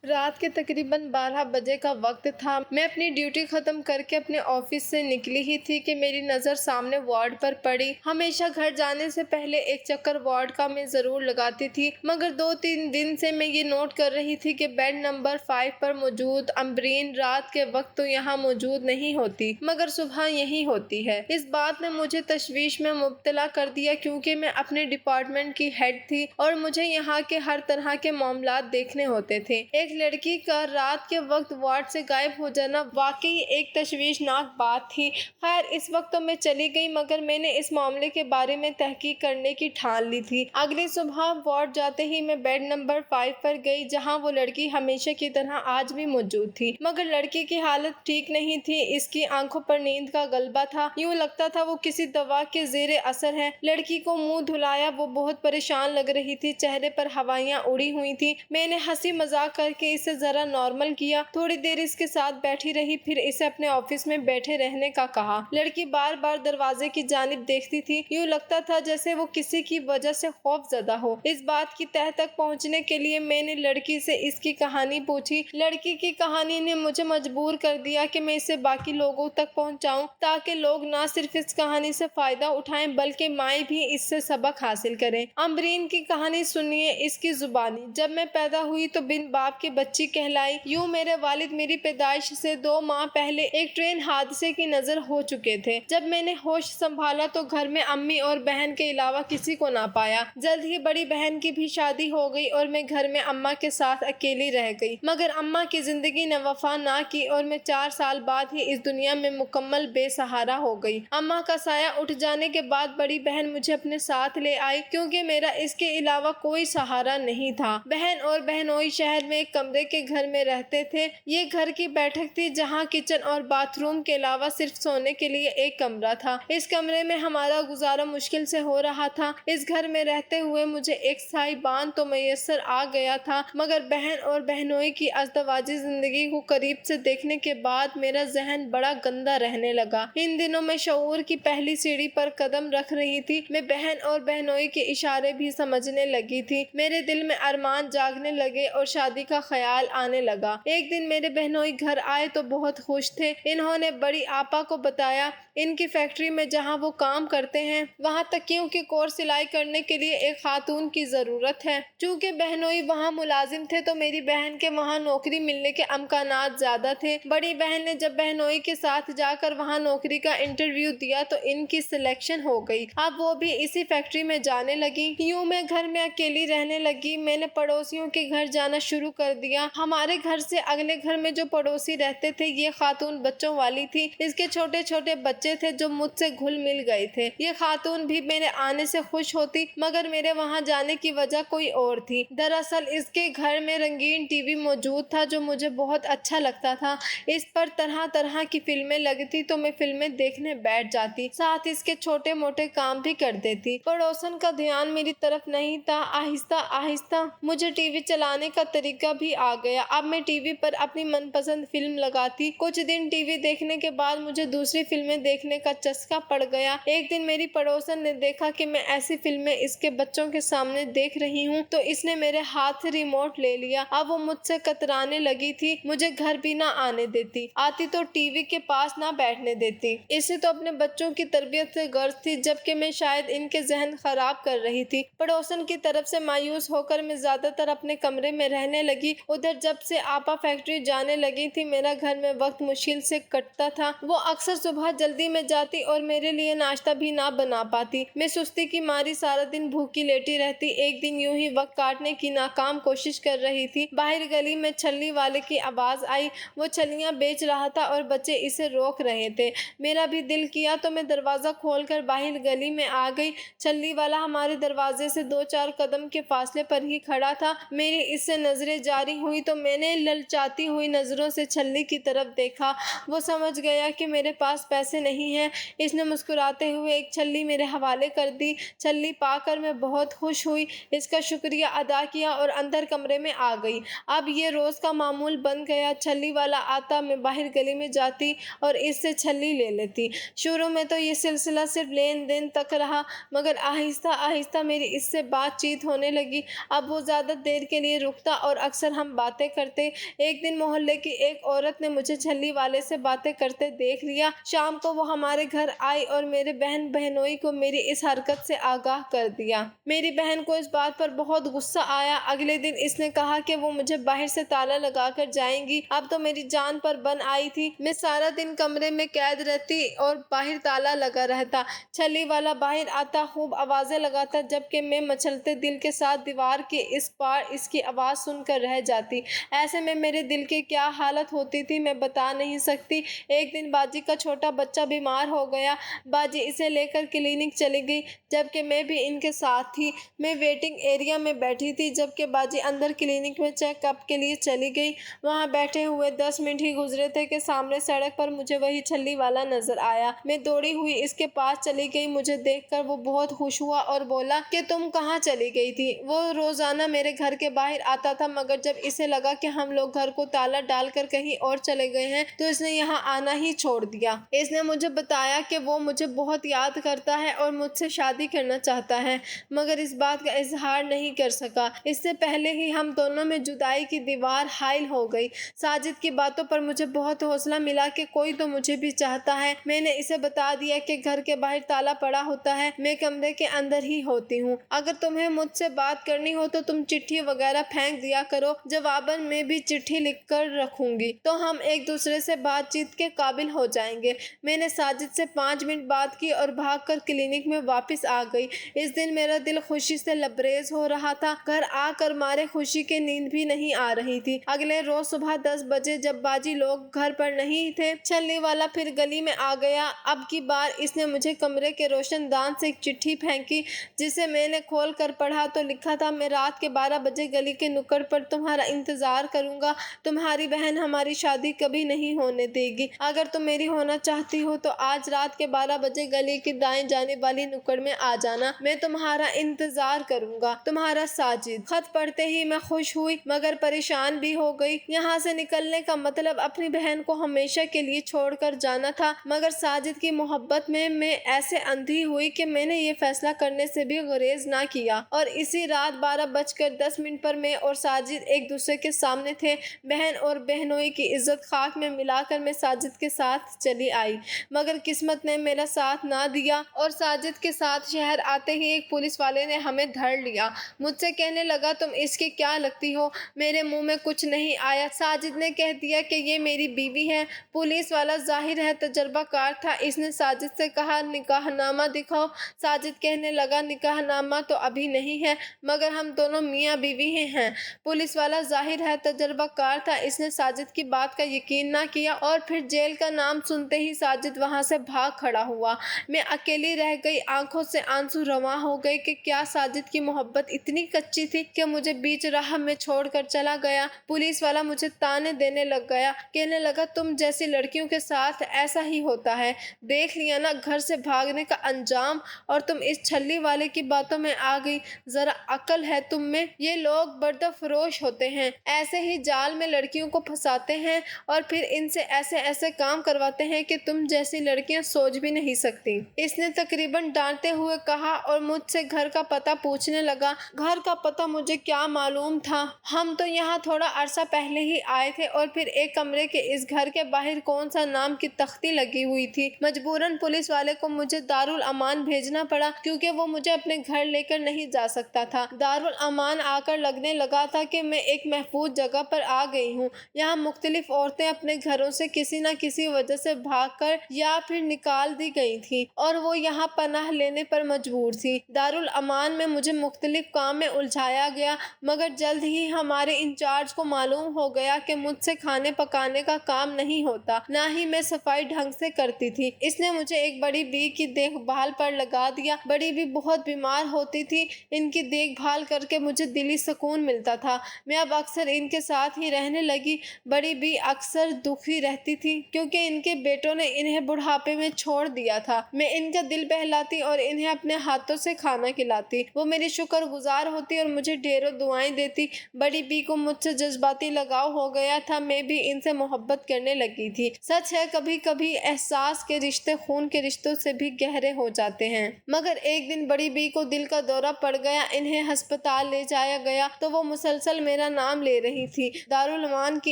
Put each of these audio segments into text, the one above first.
رات کے تقریباً 12 بجے کا وقت تھا۔ میں اپنی ڈیوٹی ختم کر کے اپنے آفس سے نکلی ہی تھی کہ میری نظر سامنے وارڈ پر پڑی۔ ہمیشہ گھر جانے سے پہلے ایک چکر وارڈ کا میں ضرور لگاتی تھی، مگر 2-3 دن سے میں یہ نوٹ کر رہی تھی کہ بیڈ نمبر 5 پر موجود امبرین رات کے وقت تو یہاں موجود نہیں ہوتی، مگر صبح یہی ہوتی ہے۔ اس بات نے مجھے تشویش میں مبتلا کر دیا کیونکہ میں اپنے ڈپارٹمنٹ کی ہیڈ تھی اور مجھے یہاں کے ہر طرح کے معاملات دیکھنے ہوتے تھے۔ ایک لڑکی کا رات کے وقت وارڈ سے غائب ہو جانا واقعی ایک تشویشناک بات تھی۔ خیر اس وقت تو میں چلی گئی، مگر میں نے اس معاملے کے بارے میں تحقیق کرنے کی ٹھان لی تھی۔ اگلی صبح وارڈ جاتے ہی میں بیڈ نمبر 5 پر گئی جہاں وہ لڑکی ہمیشہ کی طرح آج بھی موجود تھی، مگر لڑکی کی حالت ٹھیک نہیں تھی۔ اس کی آنکھوں پر نیند کا غلبہ تھا، یوں لگتا تھا وہ کسی دوا کے زیر اثر ہے۔ لڑکی کو منہ دھلایا، وہ بہت پریشان لگ رہی تھی، چہرے پر ہوائیاں اڑی ہوئی تھیں۔ میں نے ہنسی مذاق کر کے اسے ذرا نارمل کیا، تھوڑی دیر اس کے ساتھ بیٹھی رہی، پھر اسے اپنے آفس میں بیٹھے رہنے کا کہا۔ لڑکی بار بار دروازے کی جانب دیکھتی تھی، یوں لگتا تھا جیسے وہ کسی کی وجہ سے خوف زدہ ہو۔ اس بات کی تہہ تک پہنچنے کے لیے میں نے لڑکی سے اس کی کہانی پوچھی۔ لڑکی کی کہانی نے مجھے مجبور کر دیا کہ میں اسے باقی لوگوں تک پہنچاؤں تاکہ لوگ نہ صرف اس کہانی سے فائدہ اٹھائیں بلکہ مائیں بھی اس سے سبق حاصل کریں۔ امبرین کی کہانی سنیے اس کی زبانی۔ جب میں پیدا ہوئی تو بن باپ کی بچی کہلائی۔ یوں میرے والد میری پیدائش سے 2 ماہ پہلے ایک ٹرین حادثے کی نظر ہو چکے تھے۔ جب میں نے ہوش سنبھالا تو گھر میں امی اور بہن کے علاوہ کسی کو نہ پایا۔ جلد ہی بڑی بہن کی بھی شادی ہو گئی اور میں گھر میں اماں کے ساتھ اکیلی رہ گئی، مگر اماں کی زندگی نے وفا نہ کی اور میں 4 سال بعد ہی اس دنیا میں مکمل بے سہارا ہو گئی۔ اماں کا سایہ اٹھ جانے کے بعد بڑی بہن مجھے اپنے ساتھ لے آئی کیونکہ میرا اس کے علاوہ کوئی سہارا نہیں تھا۔ بہن اور بہنوئی شہر میں ایک کمرے کے گھر میں رہتے تھے۔ یہ گھر کی بیٹھک تھی جہاں کچن اور باتھ روم کے علاوہ صرف سونے کے لیے ایک کمرہ تھا۔ اس کمرے میں ہمارا گزارا مشکل سے ہو رہا تھا۔ اس گھر میں رہتے ہوئے مجھے ایک صاحبان تو میسر آ گیا تھا، مگر بہن اور بہنوئی کی ازدواجی زندگی کو قریب سے دیکھنے کے بعد میرا ذہن بڑا گندا رہنے لگا۔ ان دنوں میں شعور کی پہلی سیڑھی پر قدم رکھ رہی تھی۔ میں بہن اور بہنوئی کے اشارے بھی سمجھنے لگی تھی۔ میرے دل میں ارمان جاگنے لگے اور شادی کا خیال آنے لگا۔ ایک دن میرے بہنوئی گھر آئے تو بہت خوش تھے۔ انہوں نے بڑی آپا کو بتایا ان کی فیکٹری میں جہاں وہ کام کرتے ہیں وہاں تکیوں کی کور سلائی کرنے کے لیے ایک خاتون کی ضرورت ہے۔ چونکہ بہنوئی وہاں ملازم تھے تو میری بہن کے وہاں نوکری ملنے کے امکانات زیادہ تھے۔ بڑی بہن نے جب بہنوئی کے ساتھ جا کر وہاں نوکری کا انٹرویو دیا تو ان کی سلیکشن ہو گئی۔ اب وہ بھی اسی فیکٹری میں جانے لگی۔ یوں میں گھر میں اکیلی رہنے لگی۔ میں نے پڑوسیوں کے گھر جانا شروع کر دیا۔ ہمارے گھر سے اگلے گھر میں جو پڑوسی رہتے تھے یہ خاتون بچوں والی تھی۔ اس کے چھوٹے چھوٹے بچے تھے جو مجھ سے گھل مل گئے تھے۔ یہ خاتون بھی میرے آنے سے خوش ہوتی، مگر میرے وہاں جانے کی وجہ کوئی اور تھی۔ دراصل اس کے گھر میں رنگین ٹی وی موجود تھا جو مجھے بہت اچھا لگتا تھا۔ اس پر طرح طرح کی فلمیں لگتی تو میں فلمیں دیکھنے بیٹھ جاتی، ساتھ اس کے چھوٹے موٹے کام بھی کر دیتی۔ پڑوسن کا دھیان میری طرف نہیں تھا۔ آہستہ آہستہ مجھے ٹی وی چلانے کا طریقہ بھی آ گیا۔ اب میں ٹی وی پر اپنی من پسند فلم لگاتی۔ کچھ دن ٹی وی دیکھنے کے بعد مجھے دوسری فلمیں دیکھنے کا چسکا پڑ گیا۔ ایک دن میری پڑوسن نے دیکھا کہ میں ایسی فلمیں اس کے بچوں کے سامنے دیکھ رہی ہوں تو اس نے میرے ہاتھ سے ریموٹ لے لیا۔ اب وہ مجھ سے کترانے لگی تھی، مجھے گھر بھی نہ آنے دیتی، آتی تو ٹی وی کے پاس نہ بیٹھنے دیتی۔ اسے تو اپنے بچوں کی تربیت سے غرض تھی، جبکہ میں شاید ان کے ذہن خراب کر رہی تھی۔ پڑوسن کی طرف سے مایوس ہو کر میں زیادہ تر اپنے کمرے میں رہنے لگی۔ ادھر جب سے آپا فیکٹری جانے لگی تھی میرا گھر میں وقت مشکل سے کٹتا تھا۔ وہ اکثر صبح جلدی میں جاتی اور میرے لیے ناشتہ بھی نہ بنا پاتی۔ میں سستی کی ماری سارا دن بھوکی لیٹی رہتی۔ ایک دن یوں ہی وقت کاٹنے کی ناکام کوشش کر رہی تھی، باہر گلی میں چھلنی والے کی آواز آئی۔ وہ چھلیاں بیچ رہا تھا اور بچے اسے روک رہے تھے۔ میرا بھی دل کیا تو میں دروازہ کھول کر باہر گلی میں آ گئی۔ چھلنی والا ہمارے دروازے سے 2-4 قدم کے فاصلے پر ہی کھڑا تھا۔ میری اس سے نظریں جاری ہوئی تو میں نے للچاتی ہوئی نظروں سے چھلنی کی طرف دیکھا۔ وہ سمجھ گیا کہ میرے پاس پیسے نہیں ہیں۔ اس نے مسکراتے ہوئے ایک چھلی میرے حوالے کر دی۔ چھلی پا کر میں بہت خوش ہوئی، اس کا شکریہ ادا کیا اور اندر کمرے میں آ گئی۔ اب یہ روز کا معمول بن گیا۔ چھلی والا آتا، میں باہر گلی میں جاتی اور اس سے چھلی لے لیتی۔ شروع میں تو یہ سلسلہ صرف لین دین تک رہا، مگر آہستہ آہستہ میری اس سے بات چیت ہونے لگی۔ اب وہ زیادہ دیر کے لیے رکتا اور اکثر हम बातें करते। एक दिन मोहल्ले की एक औरत ने मुझे छल्ली वाले से बातें करते देख लिया। शाम को वो हमारे घर आई और मेरे बहन बहनोई को मेरी इस हरकत से आगाह कर दिया। मेरी बहन को इस बात पर बहुत गुस्सा आया। अगले दिन इसने कहा कि वो मुझे बाहर से ताला लगा कर जाएंगी। अब तो मेरी जान पर बन आई थी। मैं सारा दिन कमरे में कैद रहती और बाहर ताला लगा रहता। छल्ली वाला बाहर आता, खूब आवाजें लगाता, जबकि मैं मचलते दिल के साथ दीवार के इस पार इसकी आवाज सुनकर रह जाती। ऐसे में मेरे दिल की क्या हालत होती थी मैं बता नहीं सकती। एक दिन बाजी का छोटा बच्चा बीमार हो गया। बाजी इसे लेकर क्लिनिक चली गई, जबकि मैं भी इनके साथ थी। मैं वेटिंग एरिया में बैठी थी, जबकि बाजी अंदर क्लिनिक में चेकअप के लिए चली गई। वहां बैठे हुए 10 मिनट ही गुजरे थे कि सामने सड़क पर मुझे वही छल्ली वाला नजर आया। मैं दौड़ी हुई इसके पास चली गई। मुझे देखकर वो बहुत खुश हुआ और बोला कि तुम कहाँ चली गई थी। वो रोजाना मेरे घर के बाहर आता था, मगर जब इसे लगा कि हम लोग घर को ताला डालकर कहीं और चले गए हैं तो इसने यहाँ आना ही छोड़ दिया। इसने मुझे बताया कि वो मुझे बहुत याद करता है और मुझसे शादी करना चाहता है, मगर इस बात का इजहार नहीं कर सका। इससे पहले ही हम दोनों में जुदाई की दीवार हाइल हो गई। साजिद की बातों पर मुझे बहुत हौसला मिला कि कोई तो मुझे भी चाहता है। मैंने इसे बता दिया कि घर के बाहर ताला पड़ा होता है, मैं कमरे के अंदर ही होती हूँ। अगर तुम्हें मुझसे बात करनी हो तो तुम चिट्ठी वगैरह फेंक दिया करो, जवाबन में भी चिट्ठी लिख कर रखूंगी, तो हम एक दूसरे से बातचीत के काबिल हो जाएंगे। मैंने साजिद से 5 मिनट बात की और भागकर क्लिनिक में वापस आ गई। इस दिन मेरा दिल खुशी से लबरेज हो रहा था। घर आकर मारे खुशी की नींद भी नहीं आ रही थी। अगले रोज सुबह 10 बजे जब बाजी लोग घर पर नहीं थे, छल्ली वाला फिर गली में आ गया। अब की बार इसने मुझे कमरे के रोशनदान से एक चिट्ठी फेंकी, जिसे मैंने खोल कर पढ़ा तो लिखा था, मैं रात के 12 बजे गली के नुक्कड़ पर तुम्हारा इंतजार करूंगा। तुम्हारी बहन हमारी शादी कभी नहीं होने देगी। अगर तुम मेरी होना चाहती हो तो आज रात के 12 बजे गली की दाएं जाने वाली नुक्कड़ में आ जाना। मैं तुम्हारा इंतजार करूंगा। तुम्हारा साजिद। खत पढ़ते ही मैं खुश हुई मगर परेशान भी हो गई। यहाँ से निकलने का मतलब अपनी बहन को हमेशा के लिए छोड़कर जाना था, मगर साजिद की मोहब्बत में मैं ऐसे अंधी हुई कि मैंने ये फैसला करने से भी गुरेज ना किया। और इसी रात 12:10 पर मैं और साजिद एक दूसरे के सामने थे। बहन और बहनोई की इज्जत खाक में मिलाकर मैं साजिद के साथ चली आई, मगर किस्मत ने मेरा साथ ना दिया और साजिद के साथ शहर आते ही एक पुलिस वाले ने हमें धर लिया। मुझसे कहने लगा, तुम इसकी क्या लगती हो? मेरे मुंह में कुछ नहीं आया। साजिद ने कह दिया कि ये मेरी बीवी है। पुलिस वाला जाहिर है तजर्बाकार था। इसने साजिद से कहा, निकाहनामा दिखाओ। साजिद कहने लगा, निकाहनामा तो अभी नहीं है, मगर हम दोनों मियाँ बीवी हैं। पुलिस वाला जाहिर है तजर्बाकार था। इसने साजिद की बात का यकीन ना किया और फिर जेल का नाम सुनते ही साजिद वहां से भाग खड़ा हुआ। मैं अकेली रह गई। आंखों से आंसू रवा हो गए कि क्या साजिद की मोहब्बत इतनी कच्ची थी कि मुझे बीच राह में छोड़कर चला गया। पुलिस वाला मुझे ताने देने लग गया, कहने लगा, तुम जैसी लड़कियों के साथ ऐसा ही होता है। देख लिया ना घर से भागने का अंजाम, और तुम इस छल्ली वाले की बातों में आ गई। जरा अकल है तुम में। ये लोग बर्दफरोश होते हैं, ऐसे ही जाल में लड़कियों को फंसाते हैं और फिर इनसे ऐसे ऐसे काम करवाते हैं कि तुम जैसी लड़कियां सोच भी नहीं सकती। इसने तकरीबन डांटते हुए कहा और मुझसे घर का पता पूछने लगा। घर का पता मुझे क्या मालूम था। हम तो यहाँ थोड़ा अरसा पहले ही आए थे और फिर एक कमरे के इस घर के बाहर कौन सा नाम की तख्ती लगी हुई थी। मजबूरन पुलिस वाले को मुझे दारुल अमान भेजना पड़ा, क्योंकि वो मुझे अपने घर लेकर नहीं जा सकता था। दारुल अमान आकर लगने लगा था कि मैं एक महफूज जगह पर आ गई हूँ। यहाँ मुख्तलिफ औरतें अपने घरों से किसी न किसी वजह से भागकर या फिर निकाल दी गई थी और वो यहाँ पनाह लेने पर मजबूर थी। दारुल अमान में मुझे मुख्तलिफ काम में उलझाया गया, मगर जल्द ही हमारे इंचार्ज को मालूम हो गया कि मुझसे खाने पकाने का काम नहीं होता, ना ही मैं सफाई ढंग से करती थी। इसने मुझे एक बड़ी बी की देखभाल पर लगा दिया। बड़ी बी बहुत बीमार होती थी। इनकी देखभाल करके मुझे दिली सुकून मिलता था। मैं अब अक्सर इनके साथ ही रहने लगी। बड़ी बी अक्सर दुखी रहती थी क्योंकि इनके बेटों ने इन्हें बुढ़ापे में छोड़ दिया था। मैं इनका दिल बहलाती और इन्हें अपने हाथों से खाना खिलाती। वो मेरी शुक्रगुजार होती और मुझे ढेरों दुआएं देती। बड़ी बी को मुझसे जज्बाती लगाव हो गया था। मैं भी इनसे मोहब्बत करने लगी थी। सच है, कभी कभी एहसास के रिश्ते खून के रिश्तों से भी गहरे हो जाते हैं। मगर एक दिन बड़ी बी को दिल का दौरा पड़ गया। इन्हें अस्पताल ले जाया गया तो वो मुसलसल मेरा मेरा नाम ले रही थी। दारुल अमान की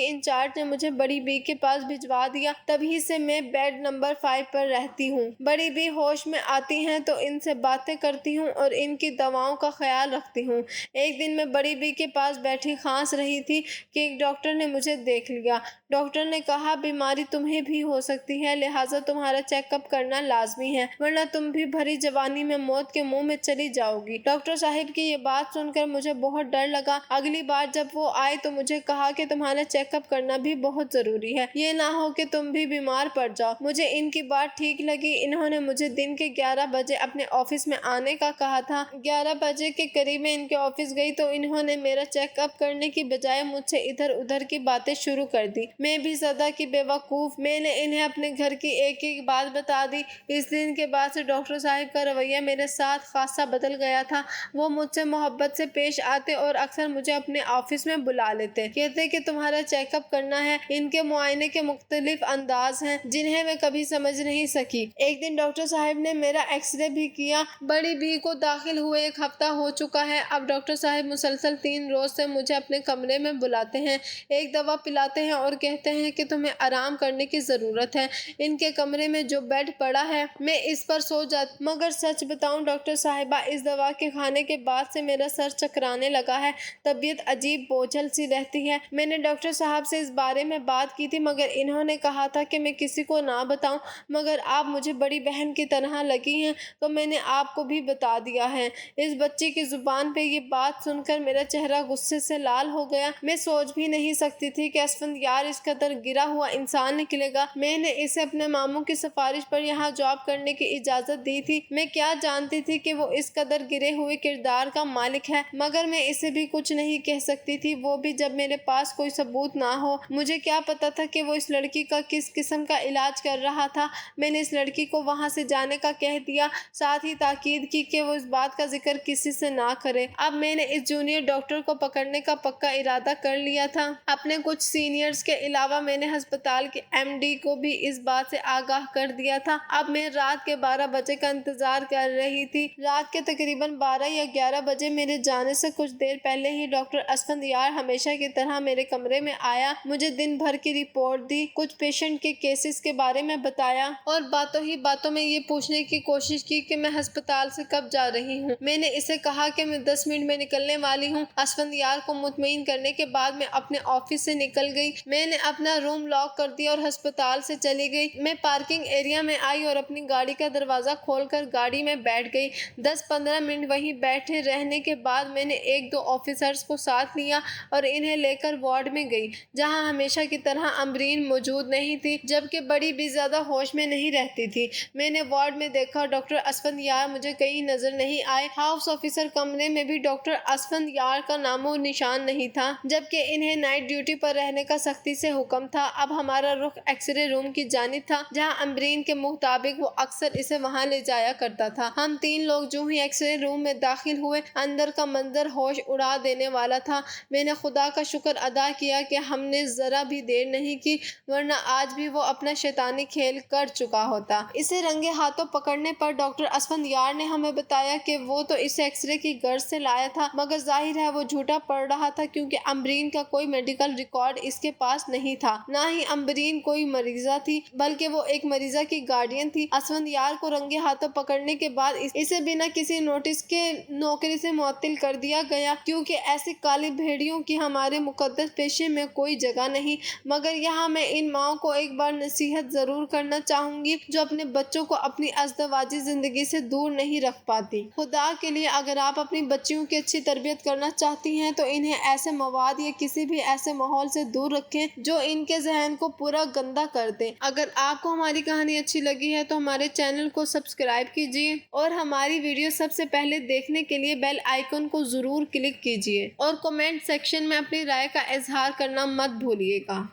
इंचार्ज ने मुझे बड़ी बी के पास भिजवा दिया। तभी से मैं बेड नंबर 5 पर रहती हूँ। बड़ी बी होश में आती हैं तो इनसे बातें करती हूँ और इनकी दवाओं का ख्याल रखती हूँ। एक दिन मैं बड़ी बी के पास बैठी खांस रही थी कि एक डॉक्टर ने मुझे देख लिया। डॉक्टर ने कहा, बीमारी तुम्हें भी हो सकती है, लिहाजा तुम्हारा चेकअप करना लाजमी है, वरना तुम भी भरी जवानी में मौत के मुंह में चली जाओगी। डॉक्टर साहिब की ये बात सुनकर मुझे बहुत डर लगा। अगली बार जब वो आए तो मुझे कहा कि तुम्हारा चेकअप करना भी बहुत जरूरी है, ये ना हो कि तुम भी बीमार पड़ जाओ। मुझे इनकी बात ठीक लगी। इन्होंने मुझे दिन के 11 बजे अपने ऑफिस में आने का कहा था। 11 बजे के करीब में इनके ऑफिस गई तो इन्होंने मेरा चेकअप करने की बजाय मुझसे इधर उधर की बातें शुरू कर दी। मैं भी सदा की बेवकूफ, मैंने इन्हें अपने घर की एक एक बात बता दी। इस दिन के बाद से डॉक्टर साहिब का रवैया मेरे साथ खासा बदल गया था। वो मुझसे मोहब्बत से पेश आते और अक्सर मुझे अपने ऑफिस में बुला लेते, कहते कि तुम्हारा चेकअप करना है। इनके मुआयने के मुख्तलिफ अंदाज हैं जिन्हें मैं कभी समझ नहीं सकी। एक दिन डॉक्टर साहिब ने मेरा एक्सरे भी किया। बड़ी बी को दाखिल हुए 1 हफ्ता हो चुका है। अब डॉक्टर साहिब मुसलसल 3 रोज से मुझे अपने कमरे में बुलाते हैं, एक दवा पिलाते हैं और कहते हैं कि तुम्हें आराम करने की जरूरत है। इनके कमरे में जो बेड पड़ा है मैं इस पर सो जाती, मगर सच बताऊं डॉक्टर साहिबा, इस दवा के खाने के बाद से मेरा सर चकराने लगा है, तबीयत अजीब बोझल सी रहती है। मैंने डॉक्टर साहब से इस बारे में बात की थी मगर इन्होंने कहा था कि मैं किसी को ना बताऊं, मगर आप मुझे बड़ी बहन की तरह लगी हैं तो मैंने आपको भी बता दिया है। इस बच्ची की जुबान पे ये बात सुनकर मेरा चेहरा गुस्से से लाल हो गया। मैं सोच भी नहीं सकती थी कि असफंदयार इस कदर गिरा हुआ इंसान निकलेगा। मैंने इसे अपने मामू की सिफारिश पर यहाँ जॉब करने की इजाजत दी थी। मैं क्या जानती थी कि वो इस कदर गिरे हुए किरदार का मालिक है, मगर मैं इसे भी कुछ नहीं कह सकती थी, वो भी जब मेरे पास कोई सबूत ना हो। मुझे क्या पता था कि वो इस लड़की का किस किस्म का इलाज कर रहा था। मैंने इस लड़की को वहाँ से जाने का कह दिया, साथ ही ताकीद की कि वो इस बात का जिक्र किसी से ना करे। अब मैंने इस जूनियर डॉक्टर को पकड़ने का पक्का इरादा कर लिया था। अपने कुछ सीनियर्स के अलावा मैंने अस्पताल के एमडी को भी इस बात से आगाह कर दिया था। अब मैं रात के 12 बजे का इंतजार कर रही थी। रात के तकरीबन 12 या 11 बजे मेरे जाने से कुछ देर पहले ही डॉक्टर असफंदयार हमेशा की तरह मेरे कमरे में आया। मुझे दिन भर की रिपोर्ट दी, कुछ पेशेंट के केसेस के बारे में बताया और बातों ही बातों में ये पूछने की कोशिश की कि मैं अस्पताल से कब जा रही हूँ। मैंने इसे कहा कि मैं 10 मिनट में निकलने वाली हूँ। असफंदयार को मुतमईन करने के बाद मैं अपने ऑफिस से निकल गई। मैंने अपना रूम लॉक कर दिया और अस्पताल से चली गई। मैं पार्किंग एरिया में आई और अपनी गाड़ी का दरवाजा खोलकर गाड़ी में बैठ गई। 10-15 मिनट वहीं बैठे रहने के बाद मैंने 1-2 ऑफिसर्स को साथ लिया और इन्हें लेकर वार्ड में गई, जहां हमेशा की तरह अमरीन मौजूद नहीं थी, जबकि बड़ी भी ज्यादा होश में नहीं रहती थी। मैंने वार्ड में देखा, डॉक्टर असफंदयार मुझे कहीं नजर नहीं आए। हाउस ऑफिसर कमरे में भी डॉक्टर असफंदयार का नामो निशान नहीं था, जबकि इन्हें नाइट ड्यूटी पर रहने का सख्ती से हुक्म था। अब हमारा रुख एक्सरे रूम की जानिब था, जहां अमरीन के मुताबिक वो अक्सर इसे वहां ले जाया करता था। हम 3 लोग जो ही एक्सरे रूम में दाखिल हुए, अंदर का मंजर होश उड़ा देने वाला था। मैंने खुदा का शुक्र अदा किया कि हमने जरा भी देर नहीं की, वरना आज भी वो अपना शैतानी खेल कर चुका होता। इसे रंगे हाथों पकड़ने पर डॉक्टर असफंदयार ने हमें बताया कि वो तो इसे एक्सरे की गर्ज से लाया था, मगर जाहिर है वो झूठा पड़ रहा था, क्योंकि अमरीन का कोई मेडिकल रिकॉर्ड इसके पास नहीं था। ना ही अमरीन कोई मरीजा थी, बल्कि वो एक मरीजा की गार्डियन थी। असफंदयार को रंगे हाथों पकड़ने के बाद इसे बिना किसी नोटिस के नौकरी से मुअत्तिल कर दिया गया, क्योंकि ऐसी काली भेड़ियों की हमारे मुकद्दस पेशे में कोई जगह नहीं। मगर यहाँ मैं इन माओं को एक बार नसीहत जरूर करना चाहूंगी, जो अपने बच्चों को अपनी अज़दवाजी जिंदगी से दूर नहीं रख पाती। खुदा के लिए अगर आप अपनी बच्चियों की अच्छी तरबियत करना चाहती हैं तो इन्हें ऐसे मवाद या किसी भी ऐसे माहौल से दूर रखें जो इनके जहन को पूरा गंदा कर दे। अगर आपको हमारी कहानी अच्छी लगी है तो हमारे चैनल को सब्सक्राइब कीजिए और हमारी वीडियो सबसे पहले देखने के लिए बेल आइकन को जरूर क्लिक कीजिए और कमेंट सेक्शन में अपनी राय का इजहार करना मत भूलिएगा।